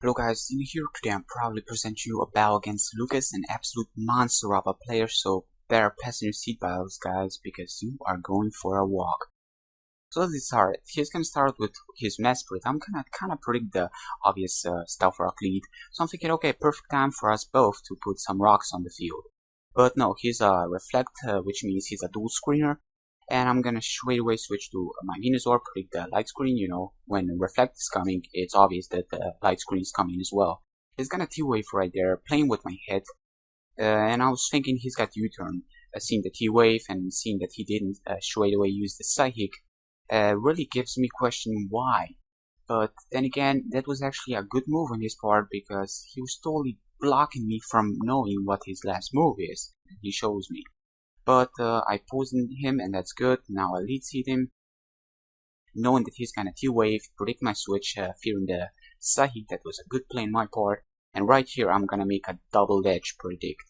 Hello guys, in here today I'm proudly present you a battle against Lucas, an absolute monster of a player, so better pass in your seat battles guys, because you are going for a walk. So let's start. He's gonna start with his Mesprit. I'm gonna kinda predict the obvious Stealth Rock lead, so I'm thinking okay, perfect time for us both to put some rocks on the field. But no, he's a Reflect, which means he's a dual screener. And I'm gonna straight away switch to my Venusaur, predict the light screen. You know, when Reflect is coming, it's obvious that the light screen is coming as well. He's gonna T-Wave right there, playing with my head, and I was thinking he's got U-turn. Seeing the T-Wave and seeing that he didn't straight away use the Psychic really gives me question why. But then again, that was actually a good move on his part because he was totally blocking me from knowing what his last move is. He shows me. But I poisoned him and that's good. Now I lead seed him, knowing that he's gonna T-Wave, predict my switch, fearing the Psychic. That was a good play on my part. And right here I'm gonna make a double edge predict.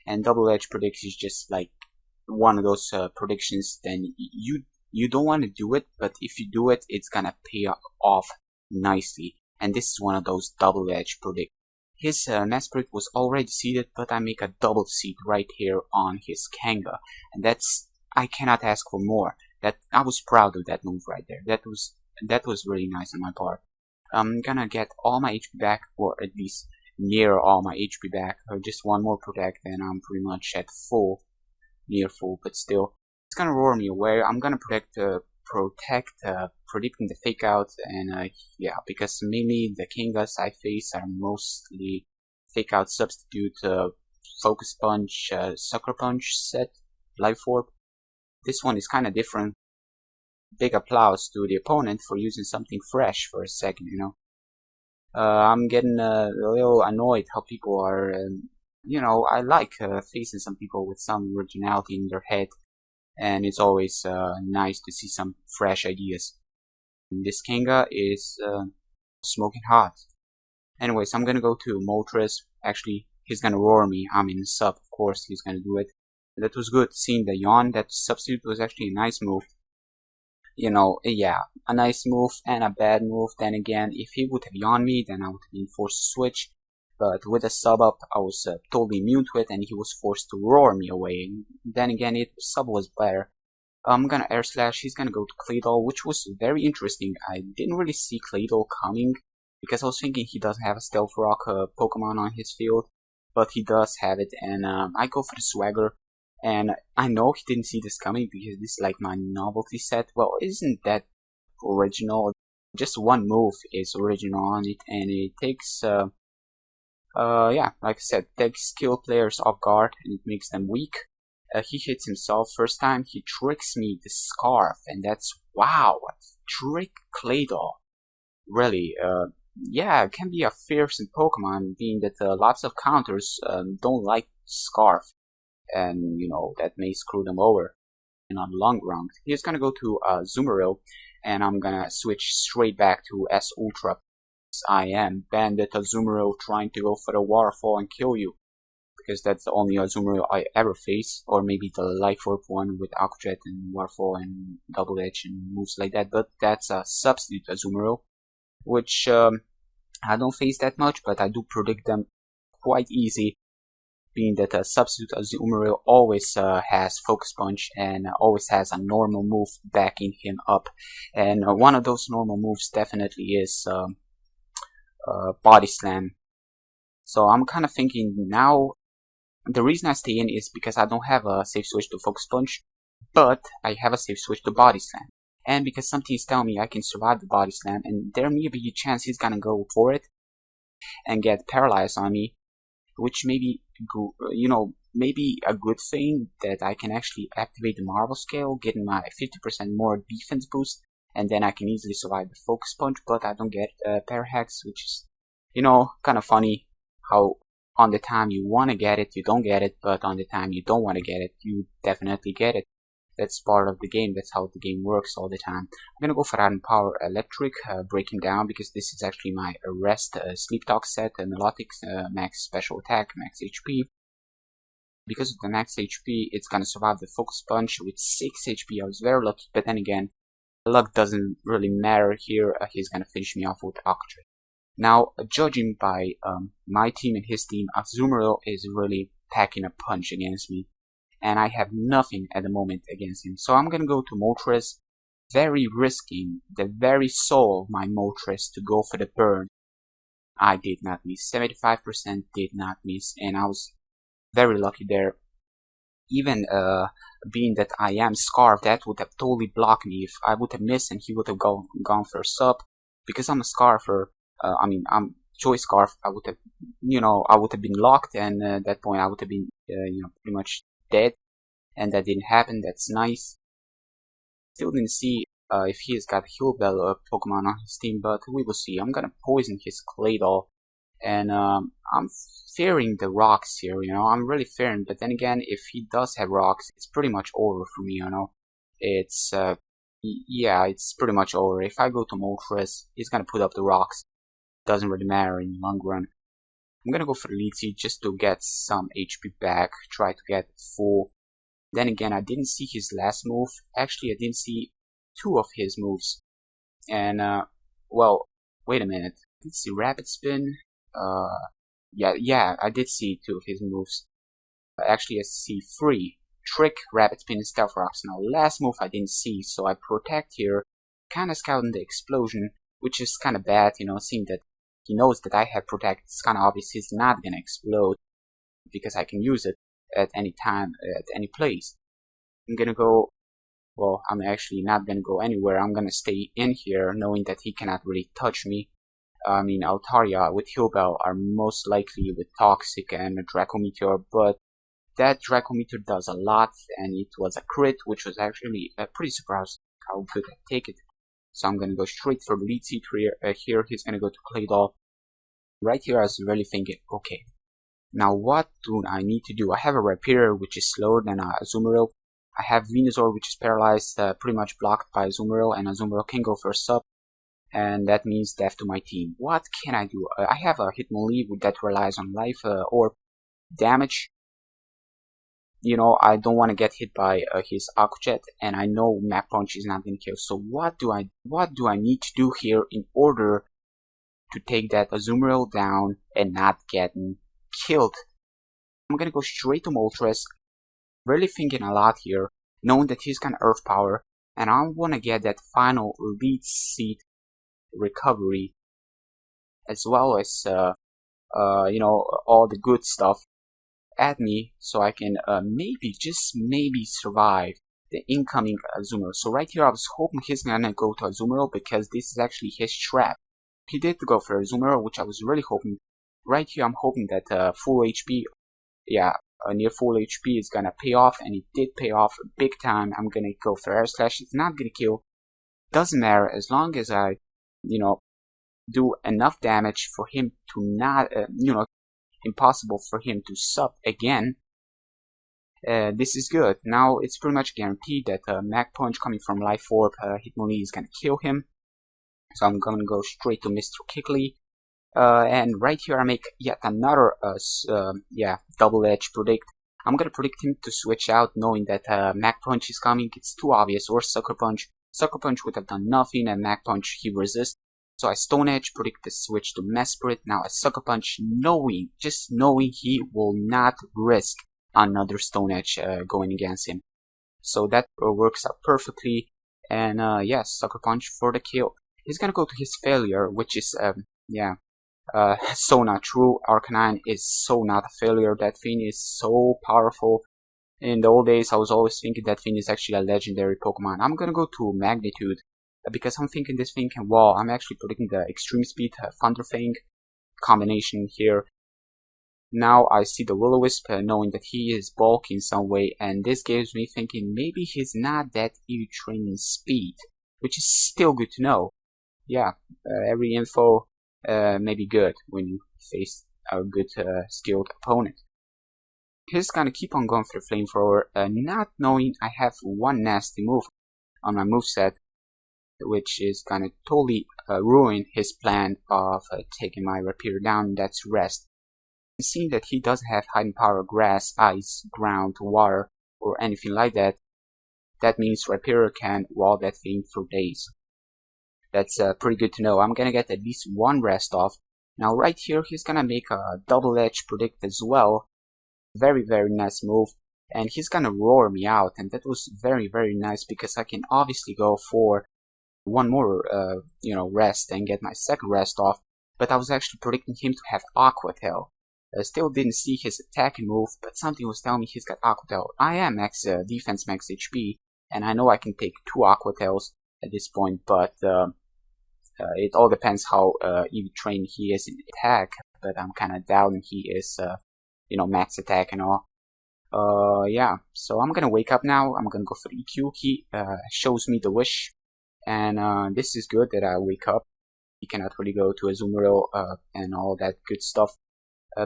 And double edge predict is just like one of those predictions. Then you don't want to do it, but if you do it, it's gonna pay off nicely. And this is one of those double edge predict. His Mesprit was already seeded, but I make a double seed right here on his Kanga, and I cannot ask for more. I was proud of that move right there. That was really nice on my part. I'm gonna get all my HP back, or at least near all my HP back. Just one more protect, and I'm pretty much at full, near full, but still, it's gonna roar me away. I'm gonna predicting the fake out, and yeah, because mainly the Kangas I face are mostly fake out substitute, focus punch, sucker punch set, life orb. This one is kinda different. Big applause to the opponent for using something fresh for a second, you know. I'm getting a little annoyed how people are, you know, I like facing some people with some originality in their head. And it's always nice to see some fresh ideas. And this Kanga is smoking hot. Anyways, I'm gonna go to Moltres. Actually, he's gonna roar me. I'm in sub, of course, he's gonna do it. That was good. Seeing the Yawn, that substitute was actually a nice move. You know, yeah, a nice move and a bad move. Then again, if he would have Yawned me, then I would have been forced to switch. But with a sub up, I was totally immune to it, and he was forced to roar me away. Then again, sub was better. I'm gonna Air Slash. He's gonna go to Claydol, which was very interesting. I didn't really see Claydol coming because I was thinking he doesn't have a Stealth Rock Pokemon on his field, but he does have it, and I go for the Swagger. And I know he didn't see this coming because this is like my novelty set. Well, isn't that original? Just one move is original on it, and it takes. Yeah, like I said, takes skilled players off guard and it makes them weak. He hits himself first time, he tricks me the Scarf, and that's wow, trick Claydol. Really, yeah, it can be a fearsome Pokemon, being that lots of counters don't like Scarf, and you know, that may screw them over. And on long run, he's gonna go to Zoomeril, and I'm gonna switch straight back to S Ultra. I am Bandit Azumarill trying to go for the waterfall and kill you, because that's the only Azumarill I ever face, or maybe the Life Orb one with Aqua Jet and waterfall and double edge and moves like that, but that's a substitute Azumarill, which I don't face that much, but I do predict them quite easy, being that a substitute Azumarill always has Focus Punch and always has a normal move backing him up, and one of those normal moves definitely is Body Slam. So I'm kind of thinking now, the reason I stay in is because I don't have a safe switch to Focus Punch, but I have a safe switch to Body Slam. And because some teams tell me I can survive the Body Slam, and there may be a chance he's gonna go for it and get paralyzed on me, which may be, you know, maybe a good thing that I can actually activate the Marvel Scale, getting my 50% more defense boost, and then I can easily survive the Focus Punch, but I don't get Parahex, which is, you know, kind of funny how on the time you want to get it, you don't get it, but on the time you don't want to get it, you definitely get it. That's part of the game, that's how the game works all the time. I'm gonna go for Iron Power Electric, break him down, because this is actually my Arrest Sleep Talk set, Melodic, max special attack, max HP. Because of the max HP, it's gonna survive the Focus Punch with 6 HP. I was very lucky, but then again, luck doesn't really matter here. He's gonna finish me off with Aqua Jet. Now, judging by my team and his team, Azumarill is really packing a punch against me, and I have nothing at the moment against him. So I'm gonna go to Moltres, very risking the very soul of my Moltres to go for the burn. I did not miss. 75% did not miss, and I was very lucky there. Even being that I am Scarf, that would have totally blocked me. If I would have missed and he would have gone for a sub, because I'm a Scarfer. I'm Choice Scarf. I would have, I would have been locked, and at that point I would have been, pretty much dead. And that didn't happen. That's nice. Still didn't see if he has got a Heal Bell Pokemon on his team, but we will see. I'm gonna poison his Claydol, and I'm fearing the rocks here. I'm really fearing. But then again, if he does have rocks, it's pretty much over for me. It's yeah, it's pretty much over. If I go to Moltres, he's gonna put up the rocks. Doesn't really matter in the long run. I'm gonna go for the Leech Seed just to get some HP back. Try to get it full. Then again, I didn't see his last move. Actually, I didn't see two of his moves. And, well, wait a minute. I did see Rapid Spin. Yeah, I did see two of his moves. Actually, I see three. Trick, Rapid Spin, and Stealth Rocks. Now, last move I didn't see, so I protect here. Kinda scouting the Explosion, which is kinda bad, seeing that he knows that I have Protect. It's kinda obvious he's not gonna explode, because I can use it at any time, at any place. I'm gonna go, well, I'm actually not gonna go anywhere. I'm gonna stay in here, knowing that he cannot really touch me. Altaria with Heal Bell are most likely with Toxic and a Draco Meteor, but that Draco Meteor does a lot, and it was a crit, which was actually pretty surprised how good I take it. So I'm gonna go straight for Leech Seed here. He's gonna go to Claydol. Right here I was really thinking, okay, now what do I need to do? I have a Rhyperior, which is slower than Azumarill. I have Venusaur, which is paralyzed, pretty much blocked by Azumarill, and Azumarill can go for a sub, and that means death to my team. What can I do? I have a Hitmonlee that relies on life or damage. I don't want to get hit by his Aqua Jet, and I know Mach Punch is not going to kill. So what do I need to do here in order to take that Azumarill down and not getting killed? I'm gonna go straight to Moltres, really thinking a lot here, knowing that he's got Earth Power, and I want to get that final Leech Seed recovery, as well as all the good stuff at me, so I can just maybe survive the incoming Azumarill. So right here I was hoping he's gonna go to Azumarill, because this is actually his trap. He did go for Azumarill, which I was really hoping. Right here I'm hoping that full HP, near full HP is gonna pay off, and it did pay off big time. I'm gonna go for Air Slash. It's not gonna kill. Doesn't matter, as long as I, do enough damage for him to not, impossible for him to sub again. This is good. Now it's pretty much guaranteed that Mach Punch coming from Life Orb, Hitmonlee is gonna kill him. So I'm gonna go straight to Mr. Kickley. And right here I make yet another double edge predict. I'm gonna predict him to switch out, knowing that Mach Punch is coming. It's too obvious. Or Sucker Punch. Sucker Punch would have done nothing, and Mach Punch he resists. So I Stone Edge, predict the switch to Mesprit. Now a Sucker Punch, knowing he will not risk another Stone Edge going against him. So that works out perfectly. And yes, Sucker Punch for the kill. He's gonna go to his failure, which is so not true. Arcanine is so not a failure. That thing is so powerful. In the old days, I was always thinking that thing is actually a legendary Pokemon. I'm gonna go to Magnitude, because I'm thinking this thing can wall. I'm actually predicting the Extreme Speed Thunder Fang combination here. Now I see the Will-O-Wisp, knowing that he is bulky in some way, and this gives me thinking maybe he's not that EV training speed, which is still good to know. Yeah, every info may be good when you face a good skilled opponent. He's gonna keep on going for the Flamethrower, not knowing I have one nasty move on my moveset, which is gonna totally ruin his plan of taking my Rhyperior down. That's Rest. Seeing that he doesn't have Hiding Power, Grass, Ice, Ground, Water, or anything like that, that means Rhyperior can wall that thing for days. That's pretty good to know. I'm gonna get at least one Rest off, Now right here, he's gonna make a double-edge predict as well. Very, very nice move. And he's gonna roar me out, and that was very, very nice because I can obviously go for one more, rest and get my second rest off. But I was actually predicting him to have Aqua Tail. I still didn't see his attacking move, but something was telling me he's got Aqua Tail. I am max defense, max HP, and I know I can take 2 Aqua Tails at this point, but it all depends how EV trained he is in attack. But I'm kind of doubting he is, max attack and all. Yeah, so I'm gonna wake up now. I'm gonna go for EQ. He shows me the wish, and this is good that I wake up. He cannot really go to a Azumarill and all that good stuff.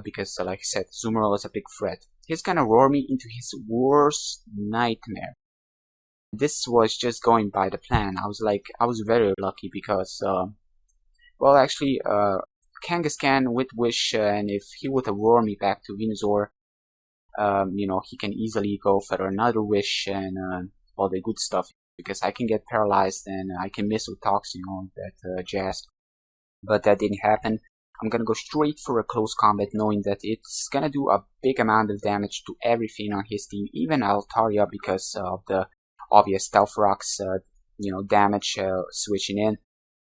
Because, like I said, Azumarill is a big threat. He's gonna roar me into his worst nightmare. This was just going by the plan. I was very lucky because, Kangaskhan with Wish, and if he would have roared me back to Venusaur, he can easily go for another Wish and all the good stuff. Because I can get paralyzed and I can miss with Toxin on that jazz. But that didn't happen. I'm gonna go straight for a close combat, knowing that it's gonna do a big amount of damage to everything on his team, even Altaria, because of the obvious Stealth Rocks, damage switching in.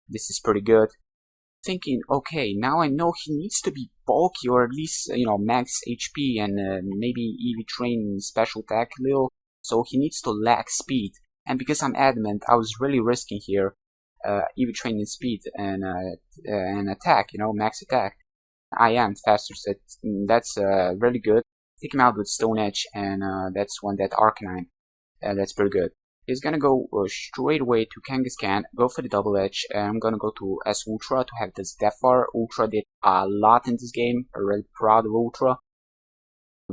This is pretty good. Thinking, okay, now I know he needs to be bulky or at least, max HP and maybe EV train special attack a little, so he needs to lack speed. And because I'm adamant, I was really risking here. EV training speed and attack, max attack. I am faster, so that's really good. Take him out with Stone Edge, and that's one that Arcanine. That's pretty good. He's gonna go straight away to Kangaskhan, go for the double edge, and I'm gonna go to S Ultra to have this Death Bar. Ultra did a lot in this game. I'm really proud of Ultra.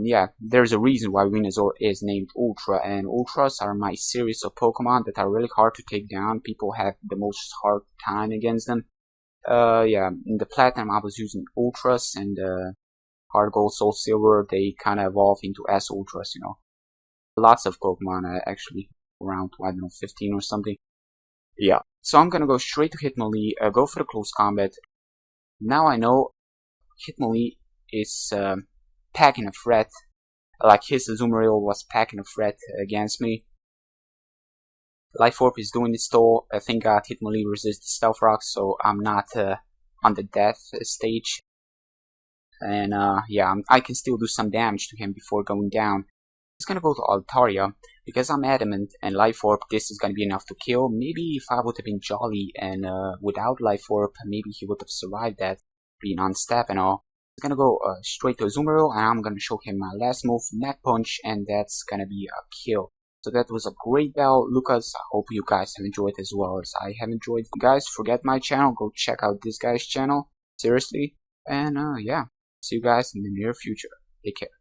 Yeah, there's a reason why Venusaur is named Ultra, and Ultras are my series of Pokemon that are really hard to take down. People have the most hard time against them. In the Platinum I was using Ultras, and Hard Gold, Soul Silver, they kind of evolve into S Ultras, Lots of Pokemon, actually, around, 15 or something. Yeah, so I'm gonna go straight to Hitmonlee, go for the close combat. Now I know Hitmonlee is packing a threat, like his Azumarill was packing a threat against me. Life Orb is doing its toll. Thank God Hitmonlee resists the Stealth Rock, so I'm not on the death stage. And I can still do some damage to him before going down. He's gonna go to Altaria, because I'm adamant and Life Orb, this is gonna be enough to kill. Maybe if I would have been Jolly and without Life Orb, maybe he would have survived that, being on step and all. He's gonna go straight to Azumarill, and I'm gonna show him my last move, Neck Punch, and that's gonna be a kill. So that was a great battle, Lucas. I hope you guys have enjoyed as well as I have enjoyed. Guys, forget my channel, go check out this guy's channel, seriously. And see you guys in the near future. Take care.